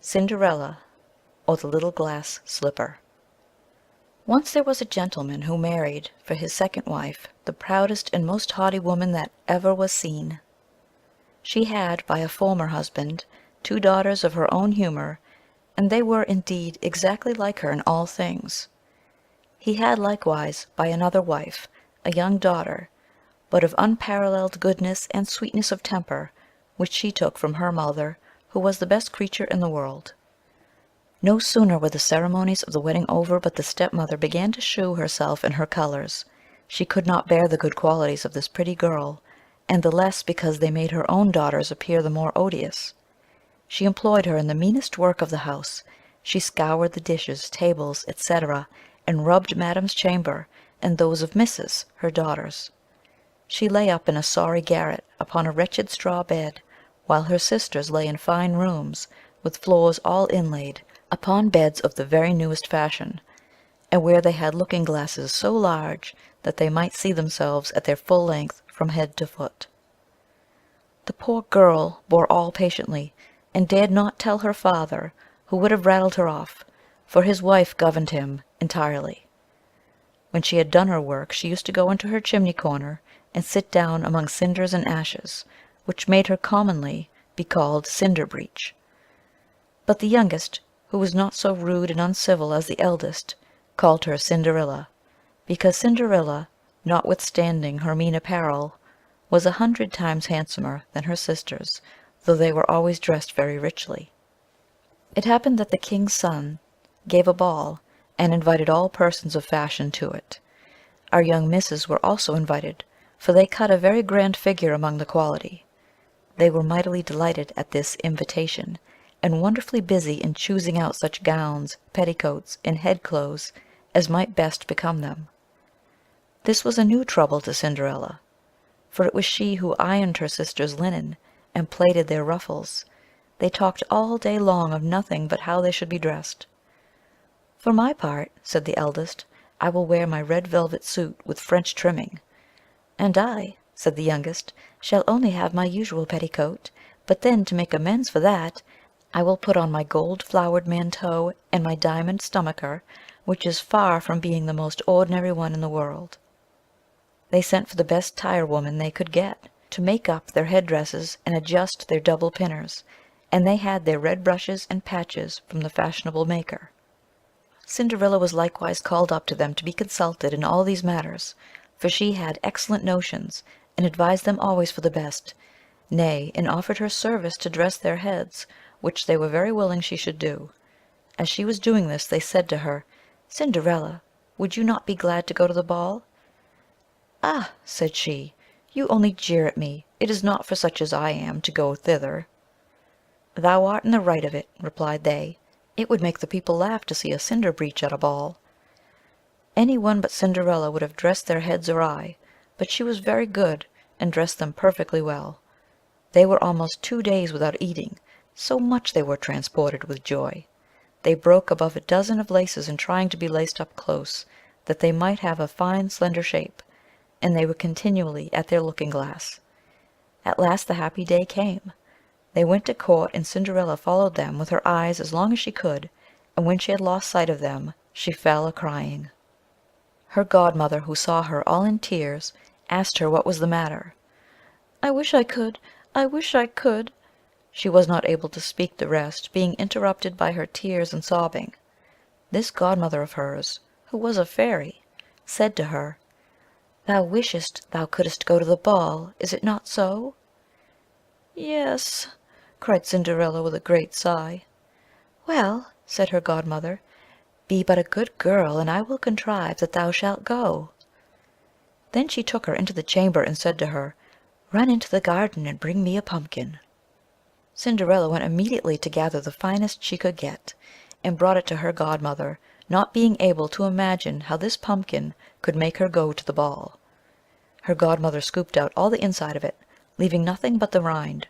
Cinderella, or the Little Glass Slipper. Once there was a gentleman who married for his second wife the proudest and most haughty woman that ever was seen. She had, by a former husband, 2 daughters of her own humour, and they were indeed exactly like her in all things. He had likewise, by another wife, a young daughter, but of unparalleled goodness and sweetness of temper, which she took from her mother, who was the best creature in the world. No sooner were the ceremonies of the wedding over but the stepmother began to shew herself in her colours. She could not bear the good qualities of this pretty girl, and the less because they made her own daughters appear the more odious. She employed her in the meanest work of the house. She scoured the dishes, tables, etc., and rubbed Madam's chamber, and those of Mrs., her daughters. She lay up in a sorry garret, upon a wretched straw bed, while her sisters lay in fine rooms, with floors all inlaid, upon beds of the very newest fashion, and where they had looking-glasses so large that they might see themselves at their full length from head to foot. The poor girl bore all patiently, and dared not tell her father, who would have rattled her off, for his wife governed him entirely. When she had done her work, she used to go into her chimney-corner, and sit down among cinders and ashes, which made her commonly be called Cinder-breech. But the youngest, who was not so rude and uncivil as the eldest, called her Cinderella, because Cinderella, notwithstanding her mean apparel, was 100 times handsomer than her sisters, though they were always dressed very richly. It happened that the king's son gave a ball, and invited all persons of fashion to it. Our young misses were also invited, for they cut a very grand figure among the quality. They were mightily delighted at this invitation, and wonderfully busy in choosing out such gowns, petticoats, and head-clothes as might best become them. This was a new trouble to Cinderella, for it was she who ironed her sisters' linen, and plaited their ruffles. They talked all day long of nothing but how they should be dressed. "For my part," said the eldest, "I will wear my red velvet suit with French trimming." "And I," said the youngest, "shall only have my usual petticoat, but then, to make amends for that, I will put on my gold-flowered manteau and my diamond stomacher, which is far from being the most ordinary one in the world." They sent for the best tire-woman they could get, to make up their head-dresses and adjust their double pinners, and they had their red brushes and patches from the fashionable maker. Cinderella was likewise called up to them to be consulted in all these matters, for she had excellent notions, and advised them always for the best, nay, and offered her service to dress their heads, which they were very willing she should do. As she was doing this, they said to her, "Cinderella, would you not be glad to go to the ball?" "Ah," said she, "you only jeer at me. It is not for such as I am to go thither." "Thou art in the right of it," replied they. "It would make the people laugh to see a Cinder-breech at a ball." Any one but Cinderella would have dressed their heads awry, but she was very good, and dressed them perfectly well. They were almost 2 days without eating, so much they were transported with joy. They broke above a dozen of laces in trying to be laced up close, that they might have a fine slender shape, and they were continually at their looking-glass. At last the happy day came. They went to court, and Cinderella followed them with her eyes as long as she could, and when she had lost sight of them, she fell a-crying. Her godmother, who saw her all in tears, asked her what was the matter. "I wish I could, I wish I could." She was not able to speak the rest, being interrupted by her tears and sobbing. This godmother of hers, who was a fairy, said to her, "Thou wishest thou couldst go to the ball, is it not so?" "Yes," cried Cinderella with a great sigh. "Well," said her godmother, "be but a good girl, and I will contrive that thou shalt go." Then she took her into the chamber, and said to her, "Run into the garden and bring me a pumpkin." Cinderella went immediately to gather the finest she could get, and brought it to her godmother, not being able to imagine how this pumpkin could make her go to the ball. Her godmother scooped out all the inside of it, leaving nothing but the rind,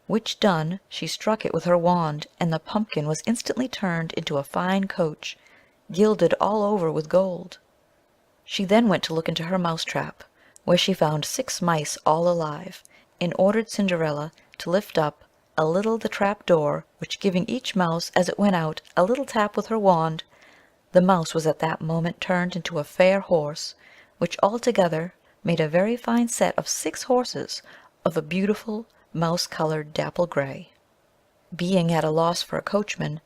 which done, she struck it with her wand, and the pumpkin was instantly turned into a fine coach, gilded all over with gold. She then went to look into her mouse-trap, where she found 6 mice all alive, and ordered Cinderella to lift up a little the trap door, which giving each mouse as it went out a little tap with her wand, the mouse was at that moment turned into a fair horse, which altogether made a very fine set of 6 horses of a beautiful mouse-coloured dapple grey. Being at a loss for a coachman,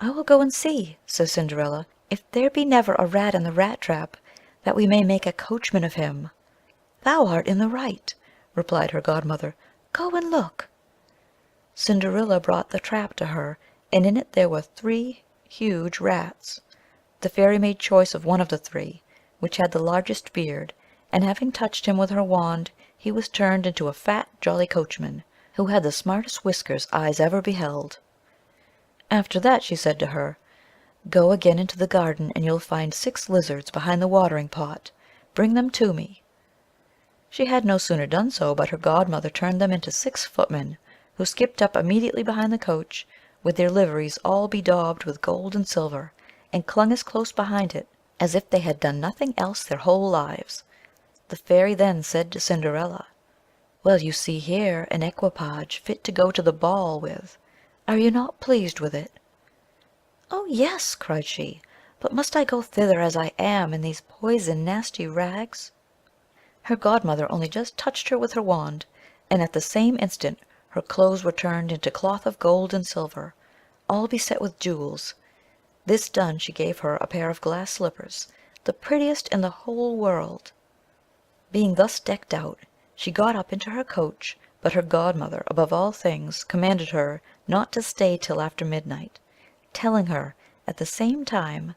"I will go and see," says Cinderella, "if there be never a rat in the rat trap, that we may make a coachman of him." "Thou art in the right," replied her godmother. "Go and look." Cinderella brought the trap to her, and in it there were 3 huge rats. The fairy made choice of one of the 3, which had the largest beard, and having touched him with her wand, he was turned into a fat, jolly coachman, who had the smartest whiskers eyes ever beheld. After that she said to her, "Go again into the garden, and you'll find 6 lizards behind the watering pot. Bring them to me." She had no sooner done so, but her godmother turned them into 6 footmen, who skipped up immediately behind the coach, with their liveries all bedaubed with gold and silver, and clung as close behind it as if they had done nothing else their whole lives. The fairy then said to Cinderella, "Well, you see here an equipage fit to go to the ball with. Are you not pleased with it?" "Oh yes," cried she, "but must I go thither as I am in these poison nasty rags?" Her godmother only just touched her with her wand, and at the same instant her clothes were turned into cloth of gold and silver, all beset with jewels. This done, she gave her a pair of glass slippers, the prettiest in the whole world. Being thus decked out, she got up into her coach, but her godmother, above all things, commanded her not to stay till after midnight, telling her at the same time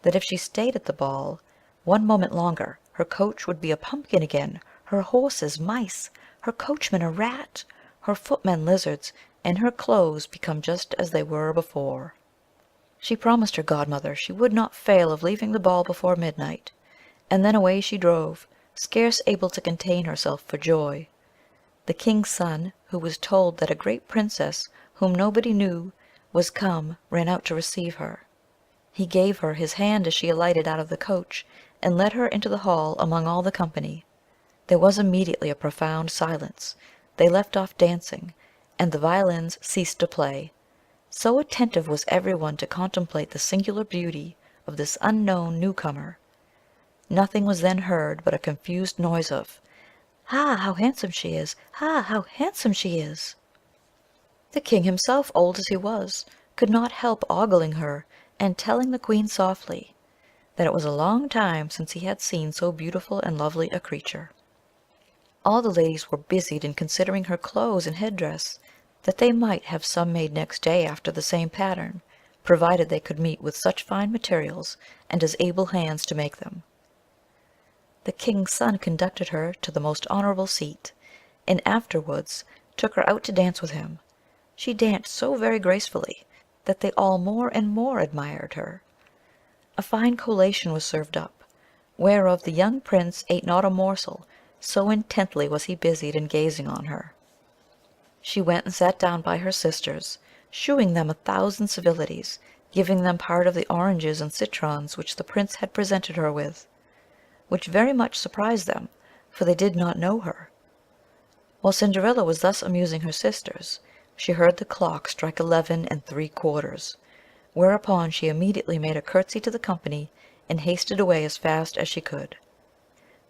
that if she stayed at the ball 1 moment longer, her coach would be a pumpkin again, her horses mice, her coachman a rat, her footmen lizards, and her clothes become just as they were before. She promised her godmother she would not fail of leaving the ball before midnight, and then away she drove, scarce able to contain herself for joy. The king's son, who was told that a great princess, whom nobody knew, was come, ran out to receive her. He gave her his hand as she alighted out of the coach, and led her into the hall among all the company. There was immediately a profound silence. They left off dancing, and the violins ceased to play. So attentive was every one to contemplate the singular beauty of this unknown newcomer. Nothing was then heard but a confused noise of "Ah, how handsome she is! Ah, how handsome she is!" The king himself, old as he was, could not help ogling her, and telling the queen softly that it was a long time since he had seen so beautiful and lovely a creature. All the ladies were busied in considering her clothes and headdress, that they might have some made next day after the same pattern, provided they could meet with such fine materials and as able hands to make them. The king's son conducted her to the most honourable seat, and afterwards took her out to dance with him. She danced so very gracefully that they all more and more admired her. A fine collation was served up, whereof the young prince ate not a morsel, so intently was he busied in gazing on her. She went and sat down by her sisters, shewing them 1,000 civilities, giving them part of the oranges and citrons which the prince had presented her with, which very much surprised them, for they did not know her. While Cinderella was thus amusing her sisters, she heard the clock strike 11 3/4, whereupon she immediately made a curtsy to the company, and hasted away as fast as she could.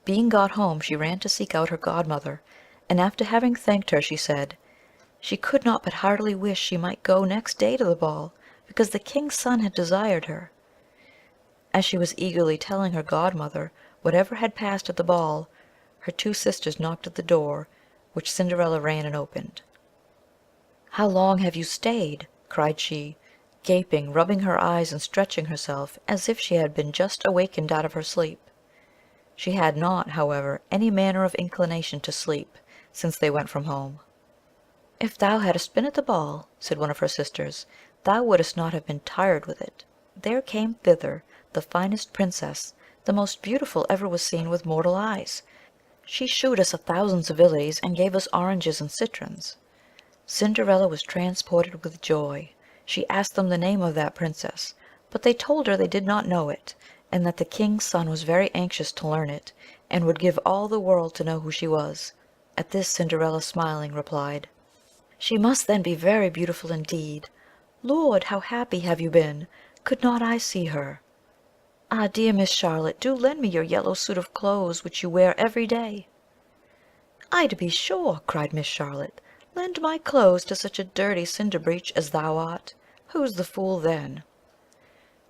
Being got home, she ran to seek out her godmother, and after having thanked her, she said, she could not but heartily wish she might go next day to the ball, because the king's son had desired her. As she was eagerly telling her godmother whatever had passed at the ball, her 2 sisters knocked at the door, which Cinderella ran and opened. "How long have you stayed?" cried she, gaping, rubbing her eyes, and stretching herself as if she had been just awakened out of her sleep. She had not, however, any manner of inclination to sleep since they went from home. "If thou hadst been at the ball," said one of her sisters, "thou wouldst not have been tired with it. There came thither the finest princess, the most beautiful ever was seen with mortal eyes. She shewed us 1,000 civilities, and gave us oranges and citrons." Cinderella was transported with joy. She asked them the name of that princess, but they told her they did not know it, and that the king's son was very anxious to learn it, and would give all the world to know who she was. At this Cinderella, smiling, replied, She must then be very beautiful indeed. Lord, how happy have you been! Could not I see her? Ah, dear Miss Charlotte, do lend me your yellow suit of clothes which you wear every day." "Ay, to be sure," cried Miss Charlotte. "Lend my clothes to such a dirty Cinderbreech as thou art! Who's the fool then?"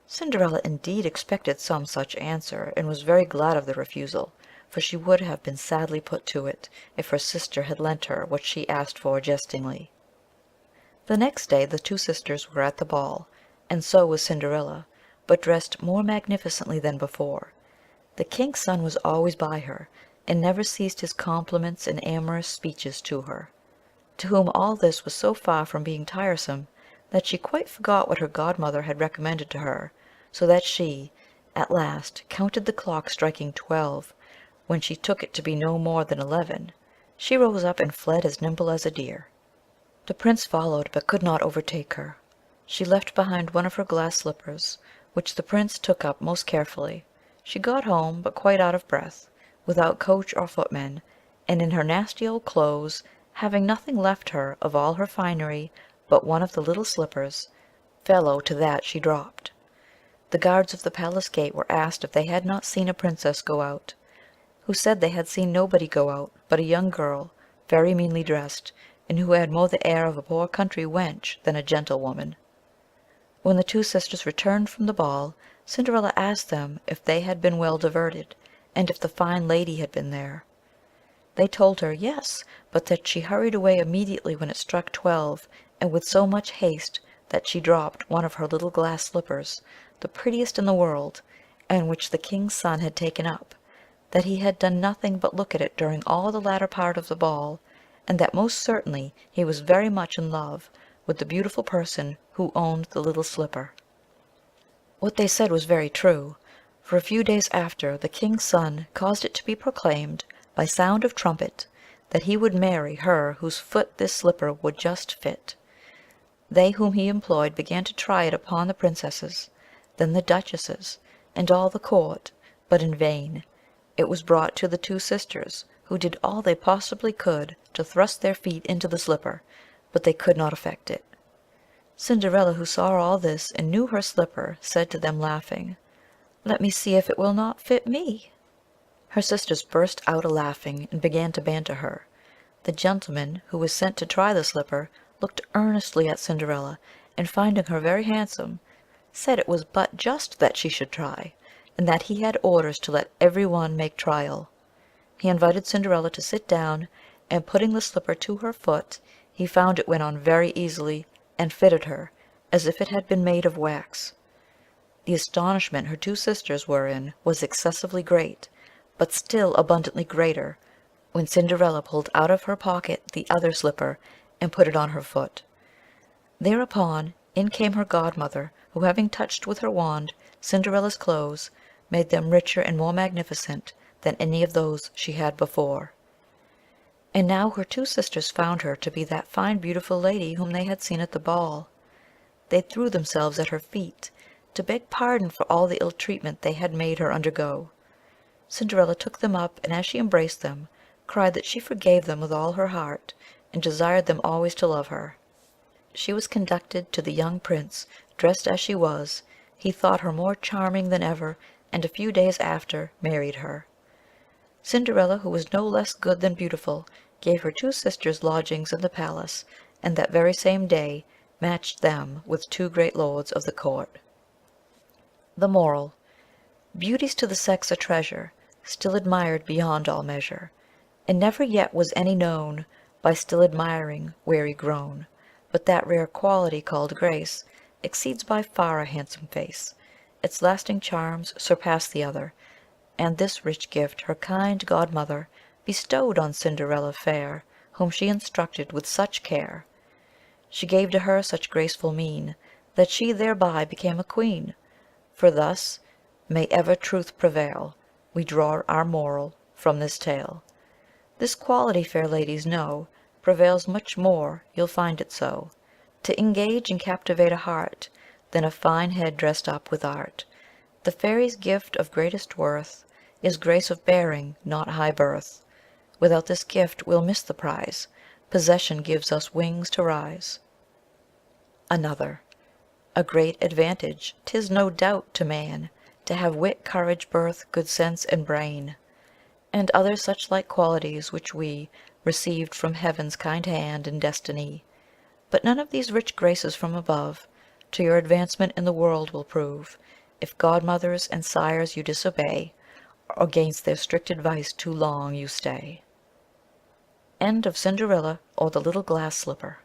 Cinderella indeed expected some such answer, and was very glad of the refusal, for she would have been sadly put to it if her sister had lent her what she asked for jestingly. The next day the two sisters were at the ball, and so was Cinderella, but dressed more magnificently than before. The king's son was always by her, and never ceased his compliments and amorous speeches to her, to whom all this was so far from being tiresome that she quite forgot what her godmother had recommended to her, so that she, at last, counted the clock striking 12, when she took it to be no more than 11. She rose up and fled as nimble as a deer. The prince followed, but could not overtake her. She left behind one of her glass slippers, which the prince took up most carefully. She got home, but quite out of breath, without coach or footman, and in her nasty old clothes, having nothing left her of all her finery but one of the little slippers, fellow to that she dropped. The guards of the palace gate were asked if they had not seen a princess go out, who said they had seen nobody go out but a young girl, very meanly dressed, and who had more the air of a poor country wench than a gentlewoman. When the two sisters returned from the ball, Cinderella asked them if they had been well diverted, and if the fine lady had been there. They told her yes, but that she hurried away immediately when it struck 12, and with so much haste that she dropped one of her little glass slippers, the prettiest in the world, and which the king's son had taken up, that he had done nothing but look at it during all the latter part of the ball, and that most certainly he was very much in love with the beautiful person who owned the little slipper. What they said was very true, for a few days after the king's son caused it to be proclaimed by sound of trumpet that he would marry her whose foot this slipper would just fit. They whom he employed began to try it upon the princesses, then the duchesses, and all the court, but in vain. It was brought to the two sisters, who did all they possibly could to thrust their feet into the slipper, but they could not effect it. Cinderella, who saw all this and knew her slipper, said to them laughing, "Let me see if it will not fit me." Her sisters burst out a-laughing, and began to banter her. The gentleman who was sent to try the slipper looked earnestly at Cinderella, and finding her very handsome, said it was but just that she should try, and that he had orders to let every one make trial. He invited Cinderella to sit down, and putting the slipper to her foot, he found it went on very easily, and fitted her, as if it had been made of wax. The astonishment her two sisters were in was excessively great, but still abundantly greater, when Cinderella pulled out of her pocket the other slipper, and put it on her foot. Thereupon in came her godmother, who, having touched with her wand Cinderella's clothes, made them richer and more magnificent than any of those she had before. And now her two sisters found her to be that fine beautiful lady whom they had seen at the ball. They threw themselves at her feet, to beg pardon for all the ill treatment they had made her undergo. Cinderella took them up, and as she embraced them, cried that she forgave them with all her heart, and desired them always to love her. She was conducted to the young prince, dressed as she was. He thought her more charming than ever, and a few days after married her. Cinderella, who was no less good than beautiful, gave her two sisters lodgings in the palace, and that very same day matched them with two great lords of the court. The Moral: Beauty's to the sex a treasure, still admired beyond all measure, and never yet was any known, by still admiring weary grown, but that rare quality called grace exceeds by far a handsome face, its lasting charms surpass the other, and this rich gift her kind godmother bestowed on Cinderella fair, whom she instructed with such care. She gave to her such graceful mien, that she thereby became a queen. For thus may ever truth prevail, we draw our moral from this tale. This quality, fair ladies, know, prevails much more, you'll find it so, to engage and captivate a heart, than a fine head dressed up with art. The fairy's gift of greatest worth is grace of bearing, not high birth. Without this gift we'll miss the prize, possession gives us wings to rise. Another. A great advantage 'tis no doubt to man, to have wit, courage, birth, good sense, and brain, and other such like qualities which we received from heaven's kind hand and destiny. But none of these rich graces from above to your advancement in the world will prove, if godmothers and sires you disobey, or 'gainst their strict advice too long you stay. End of Cinderella or the Little Glass Slipper.